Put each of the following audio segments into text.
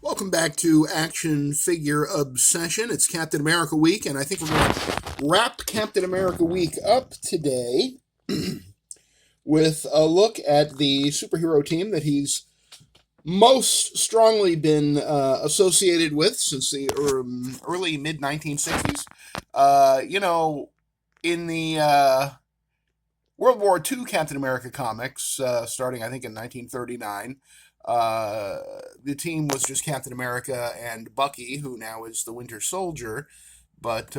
Welcome back to Action Figure Obsession. It's Captain America Week, and I think we're going to wrap Captain America Week up today with a look at the superhero team that he's most strongly been associated with since the early mid 1960s. In the World War II Captain America comics, starting I think in 1939. The team was just Captain America and Bucky, who now is the Winter Soldier. But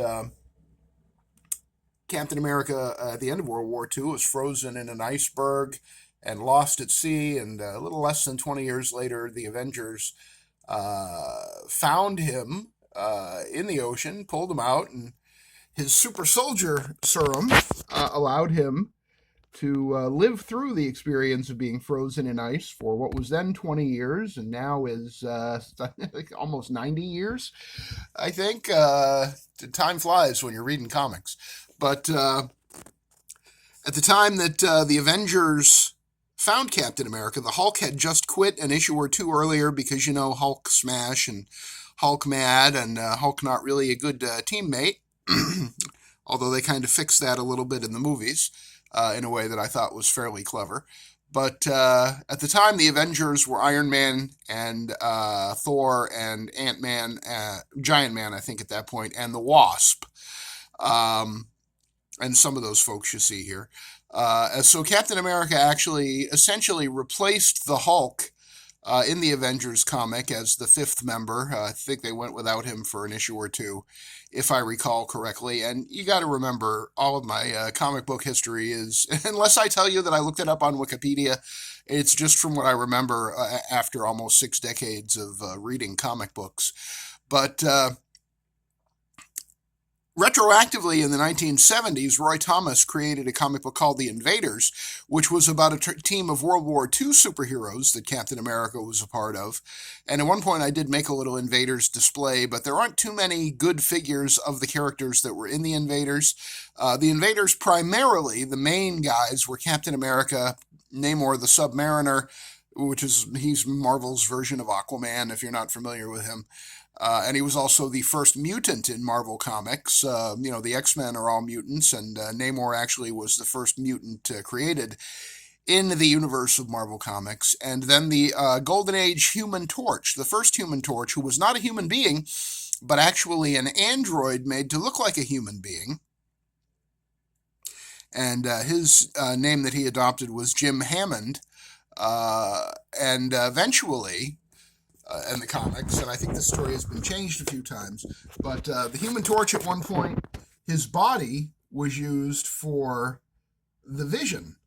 Captain America at the end of World War II was frozen in an iceberg and lost at sea. And a little less than 20 years later, the Avengers found him in the ocean, pulled him out, and his super soldier serum allowed him to live through the experience of being frozen in ice for what was then 20 years and now is almost 90 years, I think. Time flies when you're reading comics. But at the time that the Avengers found Captain America, the Hulk had just quit an issue or two earlier because, Hulk smash and Hulk mad and Hulk not really a good teammate, although they kind of fixed that a little bit in the movies. In a way that I thought was fairly clever. But at the time, the Avengers were Iron Man and Thor and Ant-Man, Giant Man, I think at that point, and the Wasp. And some of those folks you see here. So Captain America actually essentially replaced the Hulk in the Avengers comic as the fifth member. I think they went without him for an issue or two, if I recall correctly. And you got to remember, all of my comic book history is, unless I tell you that I looked it up on Wikipedia, it's just from what I remember after almost 6 decades of reading comic books. But retroactively, in the 1970s, Roy Thomas created a comic book called The Invaders, which was about a team of World War II superheroes that Captain America was a part of. And at one point, I did make a little Invaders display, but there aren't too many good figures of the characters that were in The Invaders. The Invaders, primarily, the main guys were Captain America, Namor the Submariner, he's Marvel's version of Aquaman, if you're not familiar with him. And he was also the first mutant in Marvel Comics. The X-Men are all mutants, and Namor actually was the first mutant created in the universe of Marvel Comics. And then the Golden Age Human Torch, the first Human Torch, who was not a human being, but actually an android made to look like a human being. And his name that he adopted was Jim Hammond. And eventually, in the comics, and I think this story has been changed a few times, but the Human Torch at one point, his body was used for the Vision,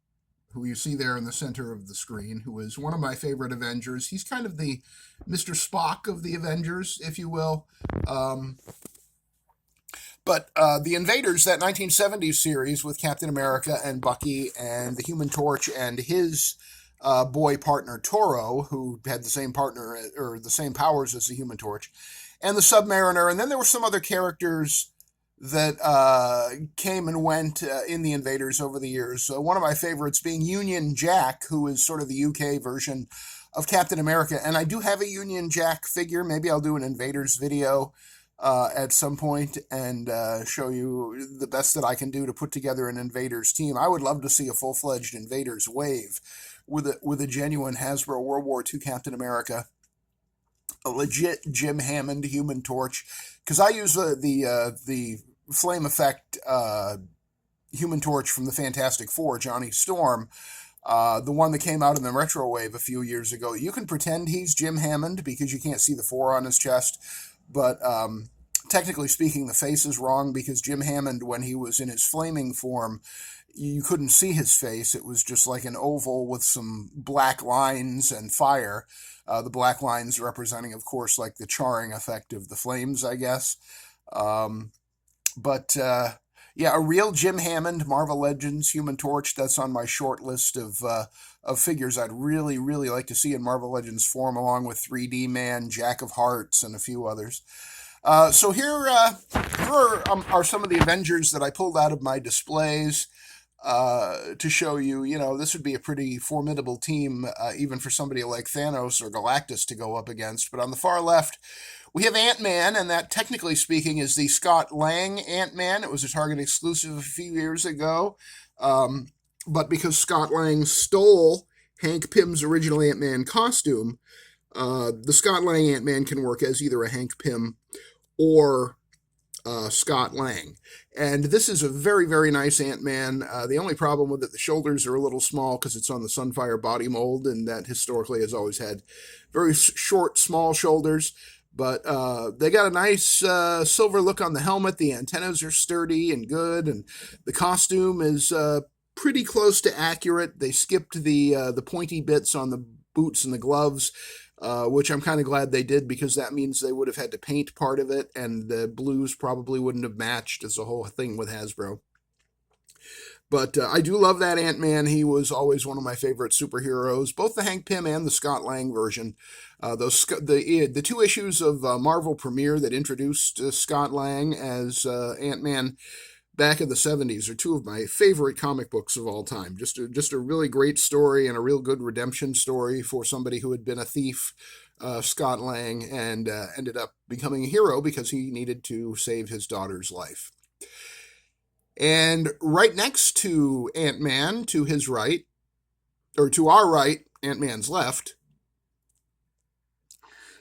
who you see there in the center of the screen, who is one of my favorite Avengers. He's kind of the Mr. Spock of the Avengers, if you will. But the Invaders, that 1970s series with Captain America and Bucky and the Human Torch and his boy partner Toro, who had the same partner or the same powers as the Human Torch, and the Submariner. And then there were some other characters that came and went in the Invaders over the years. One of my favorites being Union Jack, who is sort of the UK version of Captain America. And I do have a Union Jack figure. Maybe I'll do an Invaders video at some point and show you the best that I can do to put together an Invaders team. I would love to see a full-fledged Invaders wave with a genuine Hasbro World War II Captain America, a legit Jim Hammond Human Torch, because I use the flame effect Human Torch from the Fantastic Four, Johnny Storm, the one that came out in the retro wave a few years ago. You can pretend he's Jim Hammond because you can't see the 4 on his chest, but technically speaking, the face is wrong because Jim Hammond, when he was in his flaming form, you couldn't see his face. It was just like an oval with some black lines and fire. The black lines representing, of course, like the charring effect of the flames, I guess. A real Jim Hammond, Marvel Legends, Human Torch, that's on my short list of figures I'd really, really like to see in Marvel Legends form, along with 3D Man, Jack of Hearts, and a few others. So here are some of the Avengers that I pulled out of my displays. to show you, this would be a pretty formidable team, even for somebody like Thanos or Galactus to go up against. But on the far left, we have Ant-Man, and that, technically speaking, is the Scott Lang Ant-Man. It was a Target exclusive a few years ago. But because Scott Lang stole Hank Pym's original Ant-Man costume, the Scott Lang Ant-Man can work as either a Hank Pym or Scott Lang. And this is a very, very nice Ant-Man. The only problem with it, the shoulders are a little small because it's on the Sunfire body mold, and that historically has always had very short, small shoulders. But they got a nice silver look on the helmet. The antennas are sturdy and good, and the costume is pretty close to accurate. They skipped the pointy bits on the boots and the gloves, which I'm kind of glad they did, because that means they would have had to paint part of it, and the blues probably wouldn't have matched as a whole thing with Hasbro. But I do love that Ant-Man. He was always one of my favorite superheroes, both the Hank Pym and the Scott Lang version. The two issues of Marvel Premiere that introduced Scott Lang as Ant-Man back in the 70s are two of my favorite comic books of all time. Just a really great story, and a real good redemption story for somebody who had been a thief, Scott Lang, and ended up becoming a hero because he needed to save his daughter's life. And right next to Ant-Man, to his right, or to our right, Ant-Man's left,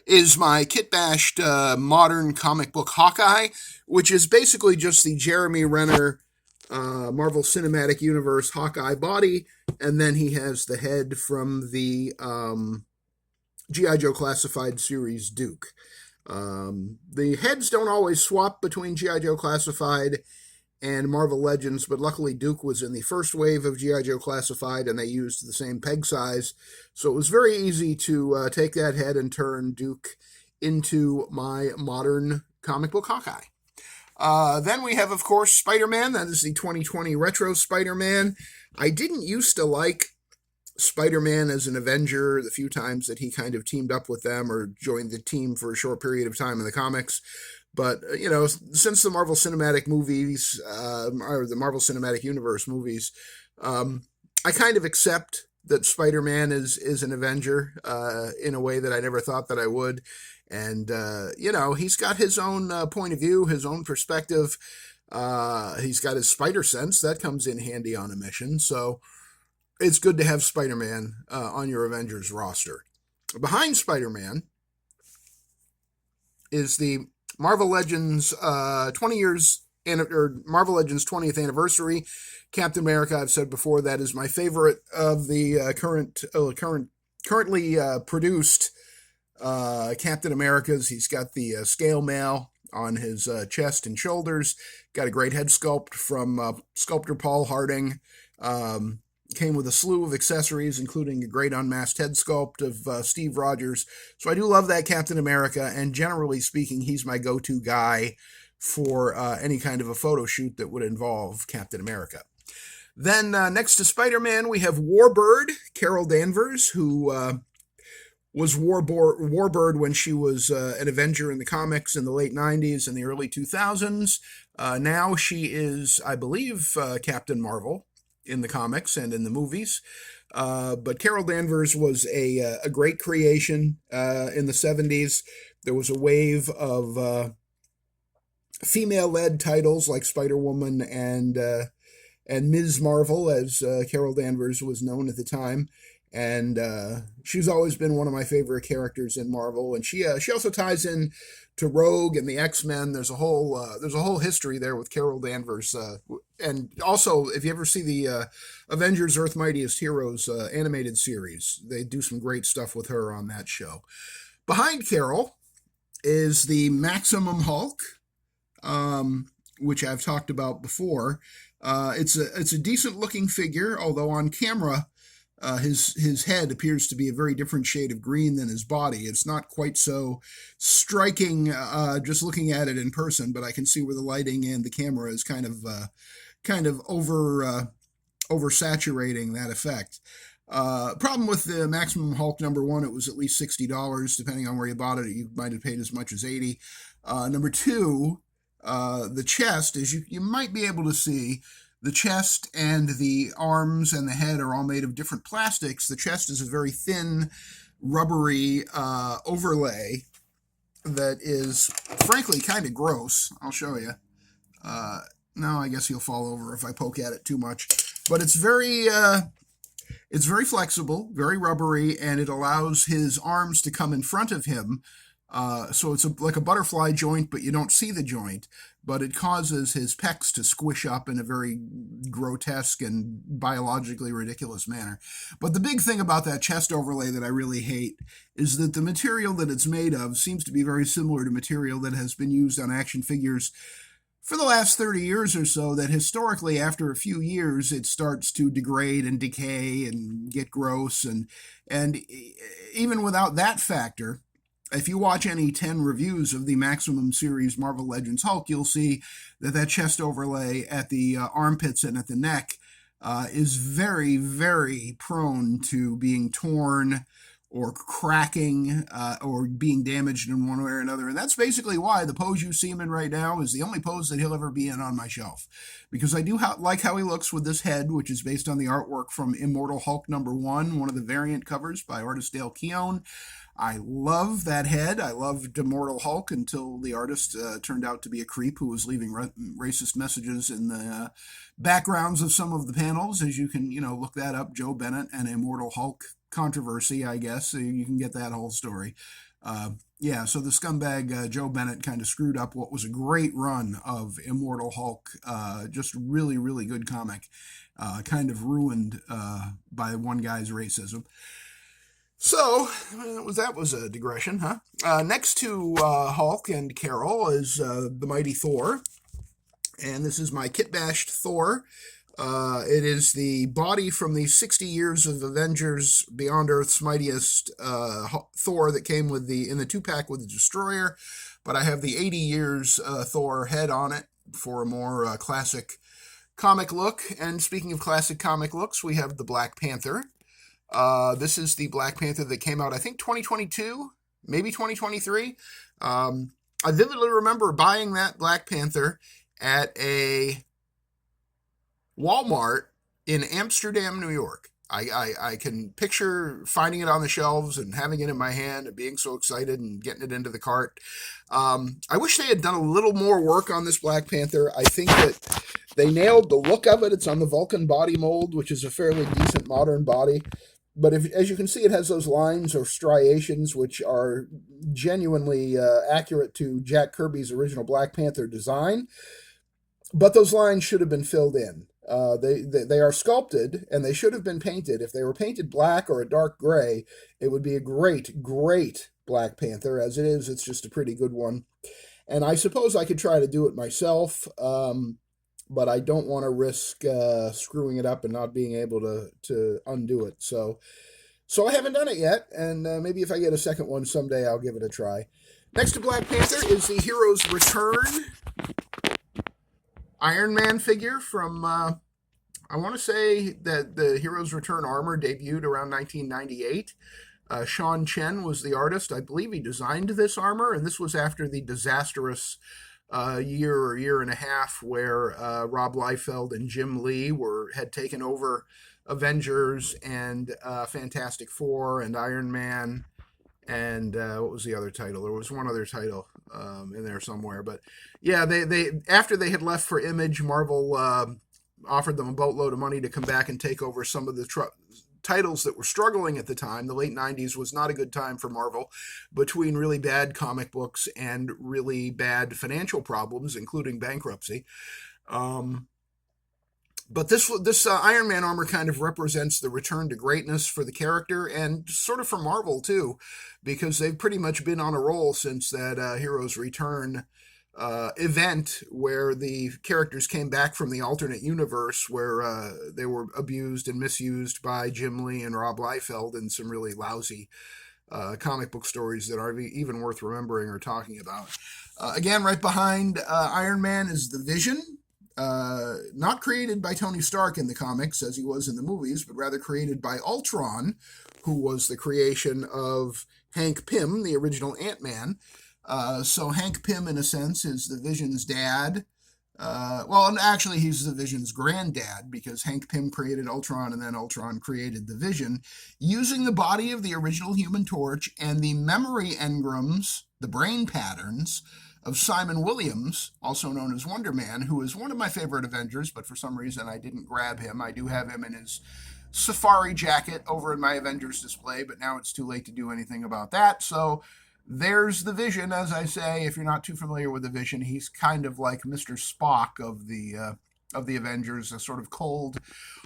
is my kit-bashed modern comic book Hawkeye, which is basically just the Jeremy Renner Marvel Cinematic Universe Hawkeye body, and then he has the head from the G.I. Joe Classified series Duke. The heads don't always swap between G.I. Joe Classified and Marvel Legends, but luckily Duke was in the first wave of G.I. Joe Classified, and they used the same peg size, so it was very easy to take that head and turn Duke into my modern comic book Hawkeye. Then we have, of course, Spider-Man. That is the 2020 Retro Spider-Man. I didn't used to like Spider-Man as an Avenger the few times that he kind of teamed up with them or joined the team for a short period of time in the comics. But, since the Marvel Cinematic movies, or the Marvel Cinematic Universe movies, I kind of accept that Spider-Man is an Avenger in a way that I never thought that I would. And, he's got his own point of view, his own perspective. He's got his spider sense. That comes in handy on a mission. So it's good to have Spider-Man on your Avengers roster. Behind Spider-Man is the Marvel Legends 20 years, or Marvel Legends 20th anniversary. Captain America, I've said before, that is my favorite of the currently produced Captain Americas. He's got the scale mail on his chest and shoulders. Got a great head sculpt from sculptor Paul Harding. Came with a slew of accessories, including a great unmasked head sculpt of Steve Rogers. So I do love that Captain America, and generally speaking, he's my go-to guy for any kind of a photo shoot that would involve Captain America. Then next to Spider-Man, we have Warbird, Carol Danvers, who was Warbird when she was an Avenger in the comics in the late 90s and the early 2000s. Now she is, I believe, Captain Marvel in the comics and in the movies. But Carol Danvers was a great creation in the 70s. There was a wave of female-led titles like Spider-Woman and Ms. Marvel, as Carol Danvers was known at the time. And she's always been one of my favorite characters in Marvel. And she also ties in to Rogue and the X-Men. There's a whole history there with Carol Danvers. And also, if you ever see the Avengers Earth Mightiest Heroes animated series, they do some great stuff with her on that show. Behind Carol is the Maximum Hulk, which I've talked about before. It's a decent looking figure, although on camera, his head appears to be a very different shade of green than his body. It's not quite so striking just looking at it in person, but I can see where the lighting and the camera is kind of oversaturating that effect. Problem with the Maximum Hulk #1, it was at least $60. Depending on where you bought it, you might have paid as much as $80. #2, the chest, as you might be able to see, the chest and the arms and the head are all made of different plastics. The chest is a very thin, rubbery overlay that is, frankly, kind of gross. I'll show you. No, I guess he'll fall over if I poke at it too much. But it's very flexible, very rubbery, and it allows his arms to come in front of him. So it's like a butterfly joint, but you don't see the joint. But it causes his pecs to squish up in a very grotesque and biologically ridiculous manner. But the big thing about that chest overlay that I really hate is that the material that it's made of seems to be very similar to material that has been used on action figures for the last 30 years or so, that historically, after a few years, it starts to degrade and decay and get gross. And even without that factor, if you watch any 10 reviews of the Maximum Series Marvel Legends Hulk, you'll see that that chest overlay at the armpits and at the neck is very, very prone to being torn or cracking or being damaged in one way or another. And that's basically why the pose you see him in right now is the only pose that he'll ever be in on my shelf. Because I do like how he looks with this head, which is based on the artwork from Immortal Hulk #1, one of the variant covers by artist Dale Keown. I love that head. I loved Immortal Hulk until the artist turned out to be a creep who was leaving racist messages in the backgrounds of some of the panels. As you can, look that up, Joe Bennett and Immortal Hulk controversy, I guess. So you can get that whole story. Yeah, so the scumbag Joe Bennett kind of screwed up what was a great run of Immortal Hulk. Just really, really good comic. Kind of ruined by one guy's racism. So, that was a digression, huh? Next to Hulk and Carol is the mighty Thor. And this is my kit-bashed Thor. It is the body from the 60 years of Avengers Beyond Earth's Mightiest Thor that came in the 2-pack with the Destroyer. But I have the 80 years Thor head on it for a more classic comic look. And speaking of classic comic looks, we have the Black Panther. This is the Black Panther that came out, I think, 2022, maybe 2023. I vividly remember buying that Black Panther at a Walmart in Amsterdam, New York. I can picture finding it on the shelves and having it in my hand and being so excited and getting it into the cart. I wish they had done a little more work on this Black Panther. I think that they nailed the look of it. It's on the Vulcan body mold, which is a fairly decent modern body. But as you can see, it has those lines or striations, which are genuinely accurate to Jack Kirby's original Black Panther design. But those lines should have been filled in. They are sculpted, and they should have been painted. If they were painted black or a dark gray, it would be a great, great Black Panther. As it is, it's just a pretty good one. And I suppose I could try to do it myself, but I don't want to risk screwing it up and not being able to undo it. So I haven't done it yet, and maybe if I get a second one someday, I'll give it a try. Next to Black Panther is the Hero's Return Iron Man figure from, I want to say that the Hero's Return armor debuted around 1998. Sean Chen was the artist. I believe he designed this armor, and this was after the disastrous year and a half where Rob Liefeld and Jim Lee had taken over Avengers and Fantastic Four and Iron Man. And what was the other title? There was one other title in there somewhere. But yeah, they after they had left for Image, Marvel offered them a boatload of money to come back and take over some of the titles that were struggling at the time. The late 90s was not a good time for Marvel, between really bad comic books and really bad financial problems, including bankruptcy. But this Iron Man armor kind of represents the return to greatness for the character, and sort of for Marvel too, because they've pretty much been on a roll since that Hero's Return event where the characters came back from the alternate universe where they were abused and misused by Jim Lee and Rob Liefeld in some really lousy comic book stories that aren't even worth remembering or talking about. Again, right behind Iron Man is the Vision. Not created by Tony Stark in the comics as he was in the movies, but rather created by Ultron, who was the creation of Hank Pym, the original Ant-Man. So Hank Pym, in a sense, is the Vision's dad. Well, and actually, he's the Vision's granddad because Hank Pym created Ultron and then Ultron created the Vision using the body of the original Human Torch and the memory engrams, the brain patterns of Simon Williams, also known as Wonder Man, who is one of my favorite Avengers, but for some reason I didn't grab him. I do have him in his safari jacket over in my Avengers display, but now it's too late to do anything about that. So there's the Vision, as I say. If you're not too familiar with the Vision, he's kind of like Mr. Spock of the Avengers, a sort of cold,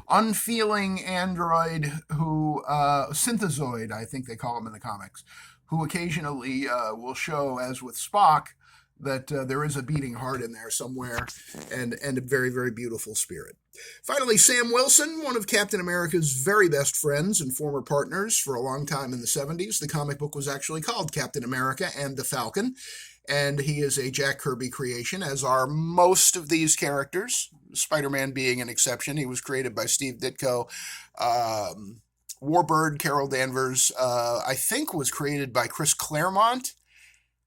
unfeeling android who synthezoid, I think they call him in the comics, who occasionally will show, as with Spock, that there is a beating heart in there somewhere, and a very, very beautiful spirit. Finally, Sam Wilson, one of Captain America's very best friends and former partners for a long time in the 70s. The comic book was actually called Captain America and the Falcon, and he is a Jack Kirby creation, as are most of these characters, Spider-Man being an exception. He was created by Steve Ditko. Warbird, Carol Danvers, I think was created by Chris Claremont,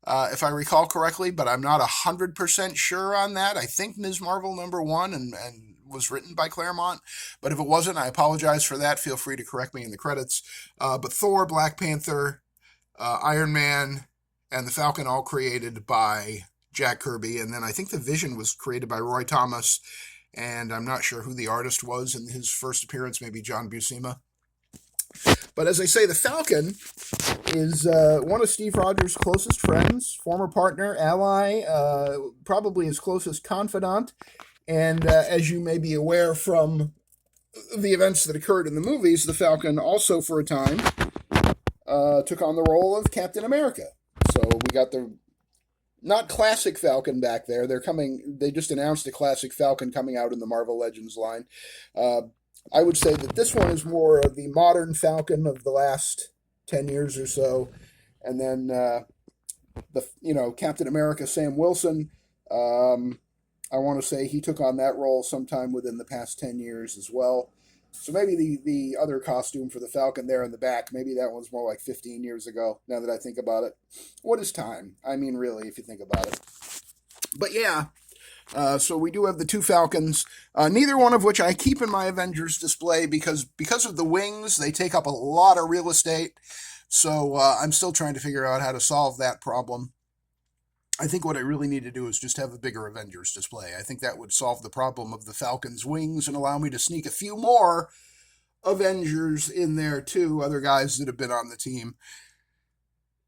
if I recall correctly, but I'm not 100% sure on that. I think Ms. Marvel #1 and was written by Claremont, but if it wasn't, I apologize for that. Feel free to correct me in the credits. But Thor, Black Panther, Iron Man, and the Falcon all created by Jack Kirby, and then I think the Vision was created by Roy Thomas, and I'm not sure who the artist was in his first appearance, maybe John Buscema. But as I say, the Falcon is one of Steve Rogers' closest friends, former partner, ally, probably his closest confidant. And as you may be aware from the events that occurred in the movies, the Falcon also, for a time, took on the role of Captain America. So we got the not classic Falcon back there. They just announced a classic Falcon coming out in the Marvel Legends line. I would say that this one is more of the modern Falcon of the last 10 years or so. And then, Captain America, Sam Wilson, I want to say he took on that role sometime within the past 10 years as well. So maybe the other costume for the Falcon there in the back, maybe that one's more like 15 years ago, now that I think about it. What is time? I mean, really, if you think about it. But yeah, so we do have the two Falcons, neither one of which I keep in my Avengers display because of the wings, they take up a lot of real estate. So I'm still trying to figure out how to solve that problem. I think what I really need to do is just have a bigger Avengers display. I think that would solve the problem of the Falcon's wings and allow me to sneak a few more Avengers in there too, other guys that have been on the team.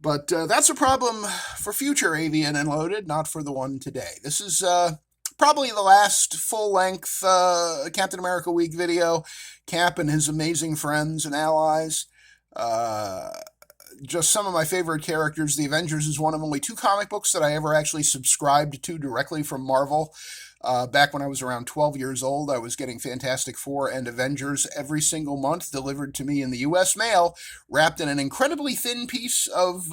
But that's a problem for future Avian and Loaded, not for the one today. This is probably the last full-length Captain America Week video. Cap and his amazing friends and allies. Just some of my favorite characters. The Avengers is one of only 2 comic books that I ever actually subscribed to directly from Marvel. Back when I was around 12 years old, I was getting Fantastic Four and Avengers every single month delivered to me in the U.S. mail, wrapped in an incredibly thin piece of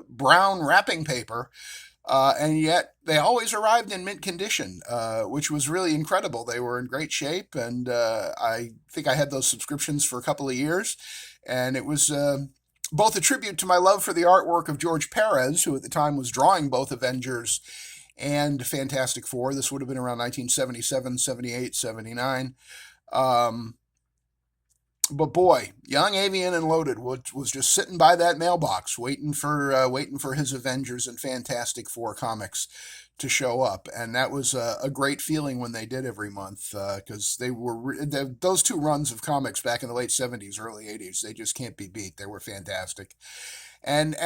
brown wrapping paper. And yet they always arrived in mint condition, which was really incredible. They were in great shape, and I think I had those subscriptions for a couple of years, and it was both a tribute to my love for the artwork of George Perez, who at the time was drawing both Avengers and Fantastic Four. This would have been around 1977, 78, 79. But boy, young Avian and Loaded was just sitting by that mailbox waiting for his Avengers and Fantastic Four comics to show up, and that was a great feeling when they did every month, because those 2 runs of comics back in the late 70s, early 80s, they just can't be beat. They were fantastic, and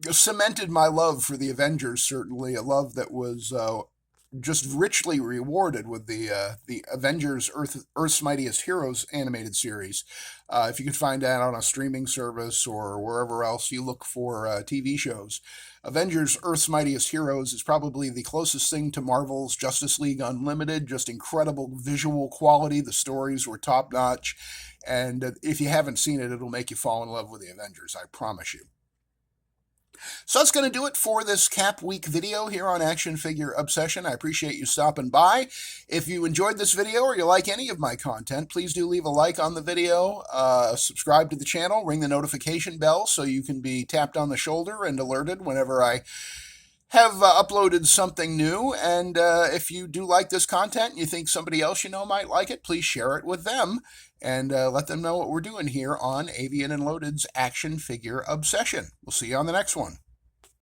cemented my love for the Avengers. Certainly, a love that was just richly rewarded with the Avengers Earth's Mightiest Heroes animated series. If you could find that on a streaming service or wherever else you look for TV shows, Avengers Earth's Mightiest Heroes is probably the closest thing to Marvel's Justice League Unlimited. Just incredible visual quality. The stories were top notch. And if you haven't seen it, it'll make you fall in love with the Avengers, I promise you. So that's going to do it for this Cap Week video here on Action Figure Obsession. I appreciate you stopping by. If you enjoyed this video or you like any of my content, please do leave a like on the video, subscribe to the channel, ring the notification bell so you can be tapped on the shoulder and alerted whenever I have uploaded something new. And if you do like this content and you think somebody else you know might like it, please share it with them and let them know what we're doing here on Avian and Loaded's Action Figure Obsession. We'll see you on the next one.